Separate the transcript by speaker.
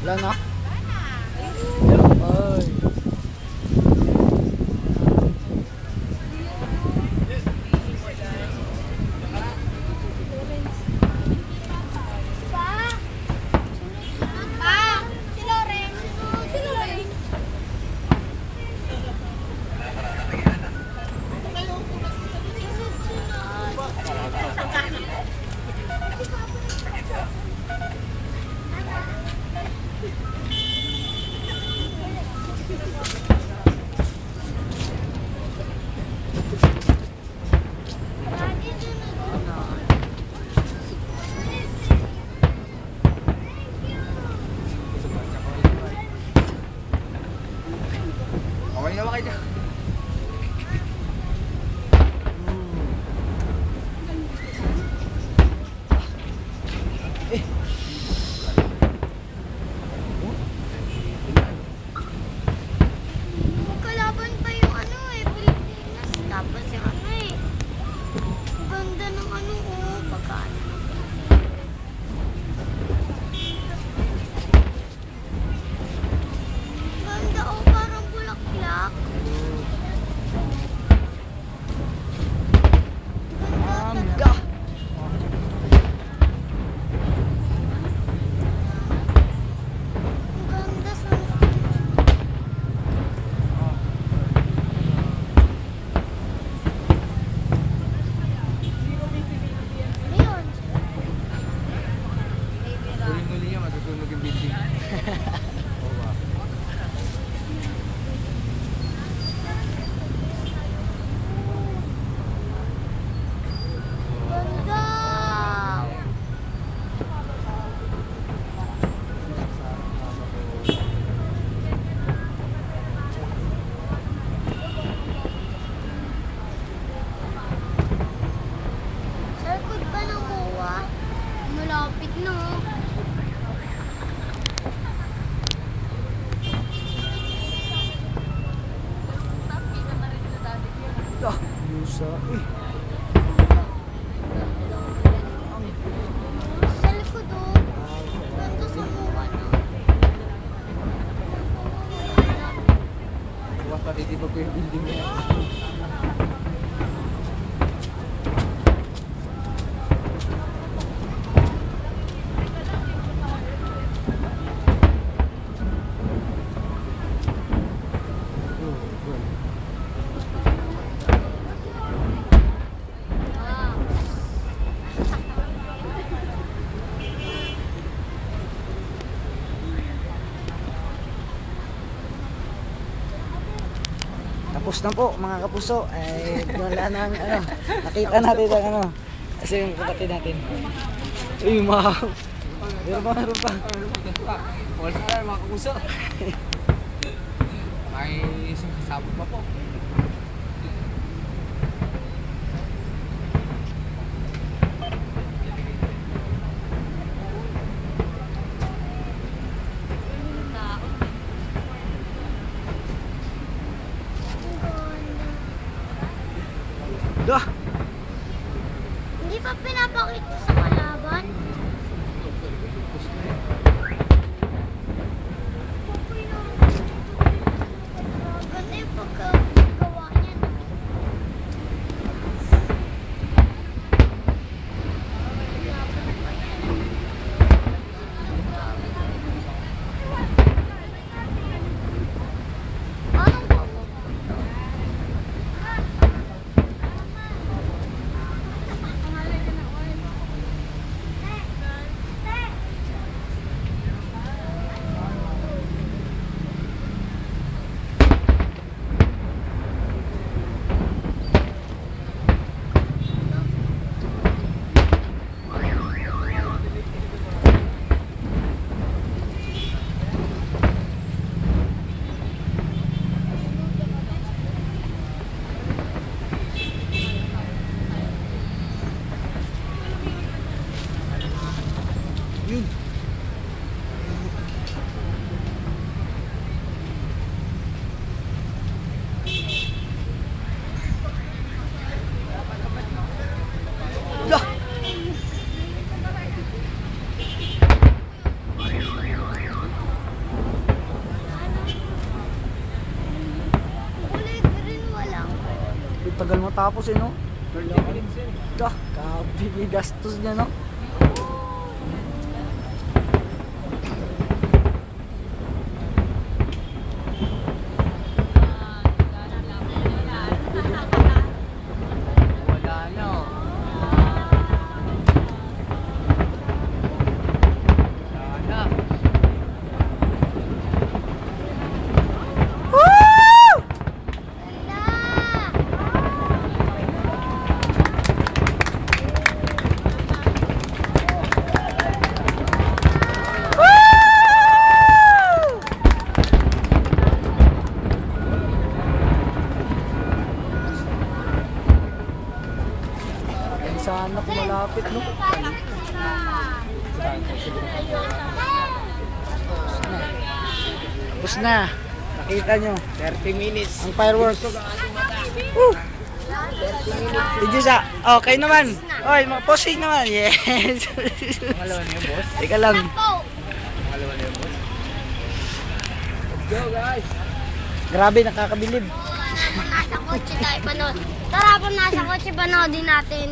Speaker 1: Wala na. Ay.
Speaker 2: Okay na ba kayo?
Speaker 3: Magkalaban pa yung ano eh, Pilipinas. Tapos yung ano eh. Ang ganda ng ano oh, pagkaan. Ganda oh, parang bulaklak.
Speaker 1: Mangga.
Speaker 3: Ang ganda sa... Ayun.
Speaker 2: Huling-huli niya, masusunog yung building.
Speaker 3: Ganda. Sa likod pa ng MOA. Malapit na oh.
Speaker 1: Ah, yusa.
Speaker 3: Sa likod oh. Ganda sa MOA na.
Speaker 2: Bukas patitibag ko yung building na yan.
Speaker 1: Tapos na po mga kapuso. Ay, wala nang ano. Nakita natin ang ano. Kasi yung kapatid natin. Uy, mahal. Meron pa.
Speaker 2: Wala pa mga kakuso. May sabot pa po.
Speaker 1: Dah.
Speaker 3: Hindi pa pinapakita sa kalaban? Ganda yung pagkagawa niya. No? Laban pa yan. Anong bago?
Speaker 1: matapos eh, no?
Speaker 2: 30 minutes yun.
Speaker 1: Grabe, gastos niya, no?
Speaker 2: Wala na. Sana.
Speaker 1: Sana kung malapit, no? Tapos na. Nakita nyo.
Speaker 2: 30 minutes.
Speaker 1: Ang fireworks. Woo! Video sa. Okay naman. Oy, mga posing naman. Yes.
Speaker 2: Pangalawa na yun, boss.
Speaker 1: Teka lang.
Speaker 2: Pangalawa na yun, boss. Let's go, guys.
Speaker 1: Grabe, nakakabilib.
Speaker 3: Nasa kotse tayo panood. Tara po nasa kotse panoodin natin.